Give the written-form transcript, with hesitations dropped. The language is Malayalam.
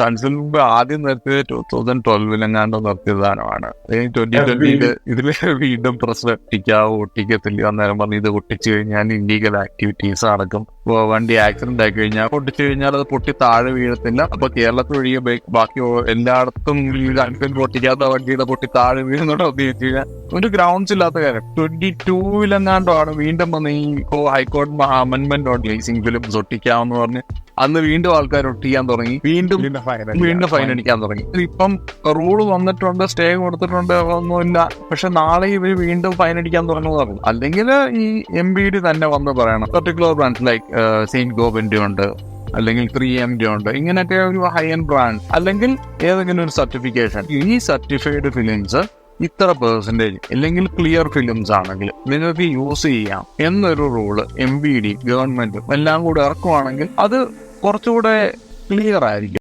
സൺസിൽ മുമ്പ് ആദ്യം നിർത്തിയത് 2012 നിർത്തിയ സാധനമാണ്. 2020 ഇതില് വീണ്ടും പ്രശ്നം ഒട്ടിക്കത്തില്ല. അന്നേരം പറഞ്ഞ് ഇത് ഒട്ടിച്ചു കഴിഞ്ഞാൽ ഇല്ലീഗൽ ആക്ടിവിറ്റീസ് നടക്കും. വണ്ടി ആക്സിഡന്റ് ആയി കഴിഞ്ഞാൽ പൊട്ടിച്ചു കഴിഞ്ഞാൽ അത് പൊട്ടി താഴെ വീഴത്തില്ല. അപ്പൊ കേരളത്തിൽ ഒഴികെ ബാക്കി എല്ലായിടത്തും സൺസിൽ പൊട്ടിക്കാത്ത വണ്ടിയുടെ പൊട്ടി താഴെ വീഴുന്നുണ്ടോ എന്ന് ചോദിച്ചു കഴിഞ്ഞാൽ ഒരു ഗ്രൗണ്ട്സ് ഇല്ലാത്ത കാര്യം. 22 വീണ്ടും വന്ന് ഈ ഹൈക്കോടതി അമെന്റ്മെന്റ് ഓൺ ലേസിംഗ് ഫിലിംസ് ഒട്ടിക്കാമെന്ന് പറഞ്ഞ് അന്ന് വീണ്ടും ആൾക്കാർ ഒട്ടിക്കാൻ തുടങ്ങി. വീണ്ടും ഫൈൻ അടിക്കാൻ തുടങ്ങി. ഇപ്പം റൂള് വന്നിട്ടുണ്ട്, സ്റ്റേ കൊടുത്തിട്ടുണ്ട്, ഒന്നുമില്ല. പക്ഷെ നാളെ ഇവർ വീണ്ടും ഫൈൻ അടിക്കാൻ തുടങ്ങുമെന്ന് പറഞ്ഞു. അല്ലെങ്കിൽ ഈ MBD തന്നെ വന്ന് പറയണം. പെർട്ടിക്കുലർ ബ്രാൻഡ് ലൈക്ക് സെയിന്റ് ഗോബിന്റെ ഉണ്ട്, അല്ലെങ്കിൽ 3M ഉണ്ട്, ഇങ്ങനെയൊക്കെ ഒരു ഹൈ എൻഡ് ബ്രാൻഡ്, അല്ലെങ്കിൽ ഏതെങ്കിലും ഒരു സർട്ടിഫിക്കേഷൻ. ഈ സർട്ടിഫൈഡ് ഫിലിംസ് ഇത്ര പെർസെന്റേജ് അല്ലെങ്കിൽ ക്ലിയർ ഫിലിംസ് ആണെങ്കിൽ നിങ്ങൾക്ക് യൂസ് ചെയ്യാം എന്നൊരു റൂള് MBD ഗവൺമെന്റും എല്ലാം കൂടെ ഇറക്കുവാണെങ്കിൽ അത് കുറച്ചുകൂടെ ക്ലിയർ ആയിരിക്കും.